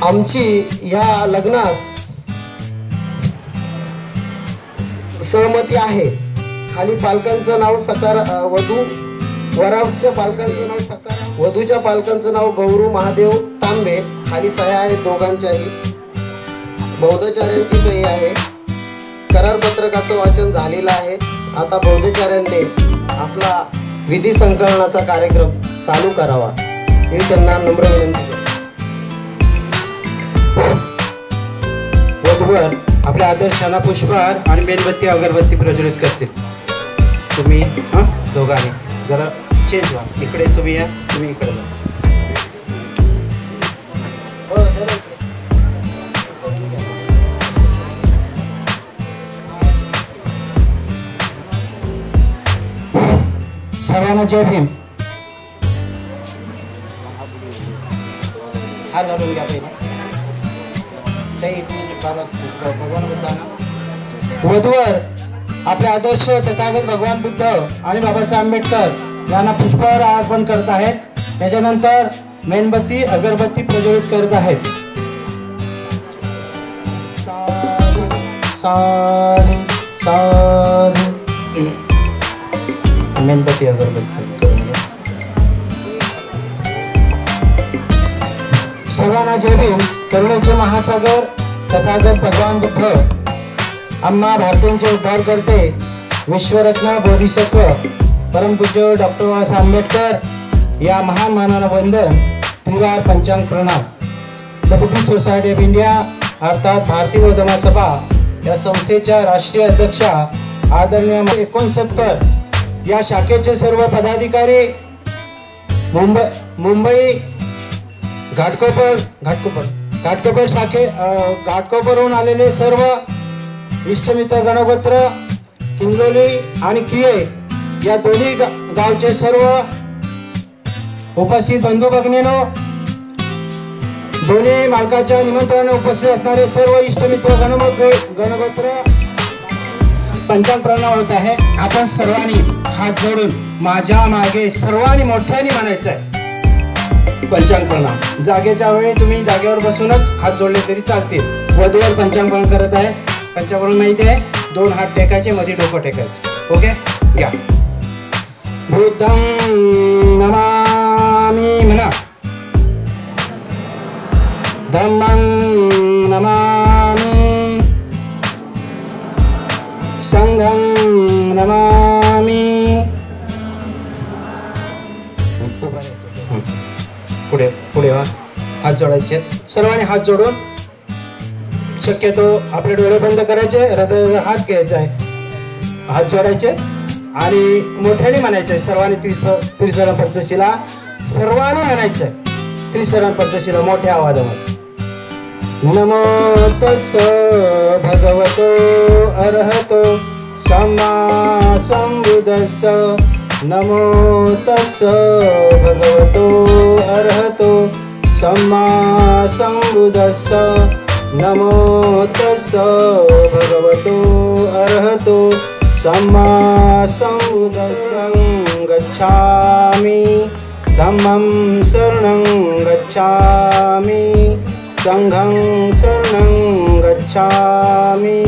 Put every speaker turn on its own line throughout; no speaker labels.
आमची ह्या लग्नास सहमती आहे. खाली पालकांचं नाव सकार वराच्या पालकांचं नाव सकार, वधूच्या पालकांचं नाव गौरू महादेव तांबे. खाली सह्या आहेत दोघांच्याही. बौद्धाचार्यांची सही आहे. करार पत्रकाचं वाचन झालेलं आहे. आता बौद्धाचार्यांनी आपला विधी संकलनाचा कार्यक्रम चालू करावा मी त्यांना नम्र विनंती करतो.
वधूवर आपल्या आदर्शाला पुष्पहार आणि मेणबत्ती अगरबत्ती प्रज्वलित करतील. तुम्ही दोघांनी जरा चेंज व्हा. इकडे तुम्ही या, तुम्ही इकडे जा. सर्वांना जय भीम. हार घालून घ्या पहिले. भगवान बुद्धांना वधूवर आपले आदर्श तथागत भगवान बुद्ध आणि बाबासाहेब आंबेडकर यांना पुष्पहार अर्पण करत आहेत. त्याच्यानंतर मेणबत्ती अगरबत्ती प्रज्वलित करत आहेत. साधू साधू साधू. मेणबत्ती अगरबत्ती करून घ्या. सर्वांना जय भीम. करुणेचे महासागर तथागत भगवान बुद्ध आम्हा भारतीयांचे उद्धार करते विश्वरत्न बोधिसत्व परमपूज्य डॉक्टर बाबासाहेब आंबेडकर या महान मानवाला वंदन. त्रिवार पंचांग प्रणाम. The Buddhist society of India अर्थात भारतीय बौद्ध महासभा या संस्थेच्या राष्ट्रीय अध्यक्षा आदरणीय 69 या शाखेचे सर्व पदाधिकारी, मुंबई घाटकोपर शाखे घाटकोपरहून आलेले सर्व इष्टमित्र गणगोत्र किंगलोली आणि किये या दोन्ही गावचे सर्व उपस्थित बंधू भगिनींनो, दोन्ही मालकाच्या निमंत्रणाने उपस्थित असणारे सर्व इष्टमित्र गणगोत्र पंचांग प्रणाम होत आहे. आपण सर्वांनी हात जोडून माझ्या मागे सर्वांनी मोठ्याने म्हणायचं आहे पंचांग प्रणाम. जागेच्या वेळी तुम्ही जागेवर बसूनच हात जोडले तरी चालतील. वधूवर पंचांग प्रणाम करत आहे. पंचांग प्रणाम माहिती आहे, 2 हात टेकायचे, मध्ये डोकं टेकायचं. ओके घ्या. बुद्धं नमामि म्हणा. धम्मं नमामि. संघं नमामि. पुढे पुढे हात जोडायचे. सर्वांनी हात जोडून शक्यतो आपले डोळे बंद करायचे, हृदयावर हात घ्यायचा आहे, हात जोडायचे आणि मोठ्याने म्हणायचे. सर्वांनी त्रिसरण पंचशिला सर्वांनी म्हणायचे. त्रिसरण पंचशिला मोठ्या आवाजामध्ये. नमो तस्स भगवतो अरहतो सम्मा संबुद्धस्स. नमो तस्स भगवतो अरहतो सम्मा संबुद्धस्स. नमो तस्स भगवतो अरहतो सम्मा संबुद्धस्स. गच्छामि धम्मं शरणं गच्छामि. संघं शरणं गच्छामि.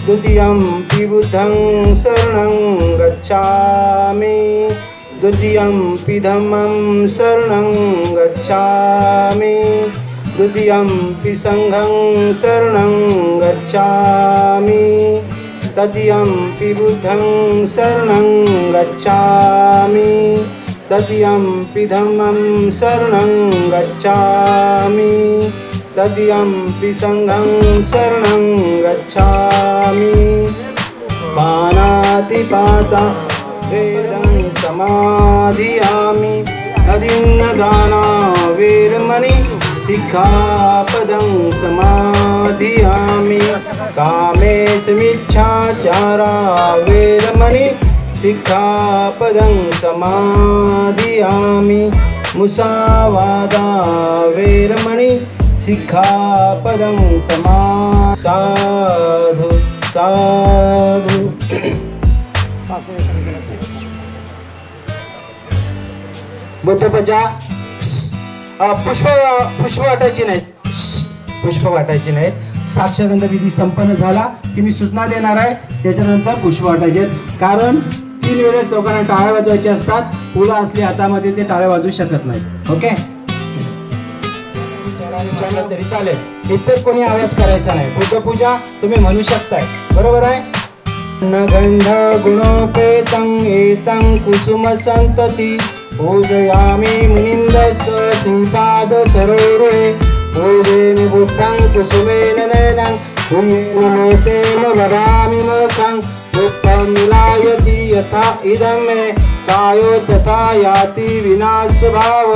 द्वितीयंपि बुद्धं शरणं गच्छामि. द्वितीयंपि धम्मं शरणं गच्छामि. द्वितीयंपि संघं शरणं गच्छामि. तृतीयंपि बुद्धं शरणं गच्छामि. तृतीयंपि धम्मं शरणं गच्छामि. तृतीयंपि संघं शरणं गच्छामि. पानातिपाता वेदं समाधियामि. अदिन्नदाना वेरमणि शिखापदं समाधियामि. कामेशमिच्छाचारा वेरमणि शिखापदं समाधियामि. मुसावादा वेरमणि शिखापदं साधु साधु. बुद्धपजा पुष्प वाटायची नाही. पुष्प वाटायचे नाहीत. साक्षगंध विधी संपन्न झाला की मी सूचना देणार आहे, त्याच्यानंतर पुष्प वाटायचे. कारण 3 वेळेस लोकांना टाळ्या वाजवायचे असतात. फुलं असली हातामध्ये ते टाळ्या वाजवू शकत नाहीत. ओके, विचारलं तरी चालेल, इतर कोणी आवाज करायचा नाही. बुद्धपूजा तुम्ही म्हणू शकताय, बरोबर आहे. गंध गुणोपेतं एतं कुसुम संतती पूजयामि मुनिन्दस्स श्रीपाद सरोरुहे पूजयामि बुद्धं कुसुमेन नयनं कुमेतेन वदामि मुखं दुःखं मिलायति यथा इदं मे कायो तथा याति विनाशभाव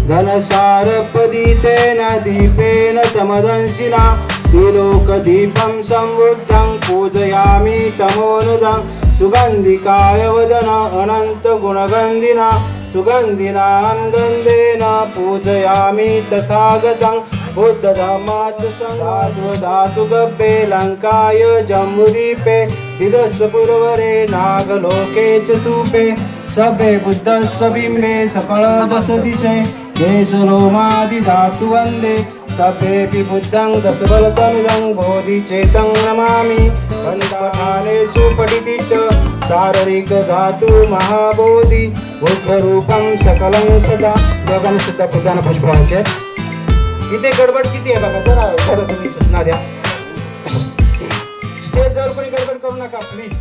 धनसारपदितेन दीपेन तमदंसिना त्रिलोकदीपं संवुद्धं पूजयामि तमोनुदं सुगन्धिकाय वदन अनन्तगुणगन्धिना सुगन्धिनां गन्धेन पूजयामि तथागतं बुद्धधम्माच संघात्वधातु गब्बे लङ्काय जम्बुदीपे दिदस्पुरवरे नागलोके चतुपे सभे बुद्धस्य बिम्बे सकलदश दिशे केशलोमादिधातु वन्दे सभेऽपि बुद्धं दशबलतनुजं बोधिचेतं नमामि पठानेषु पठितिट शारीरिक धातु महाबोधि बुद्धरूपं सकलं सदा. दोघांनी सुद्धा बुद्धांना पुष्प व्हायचे. इथे गडबड किती आहे बघा, जरा तुम्ही सूचना द्या. स्टेजवर कोणी गडबड करू नका प्लीज.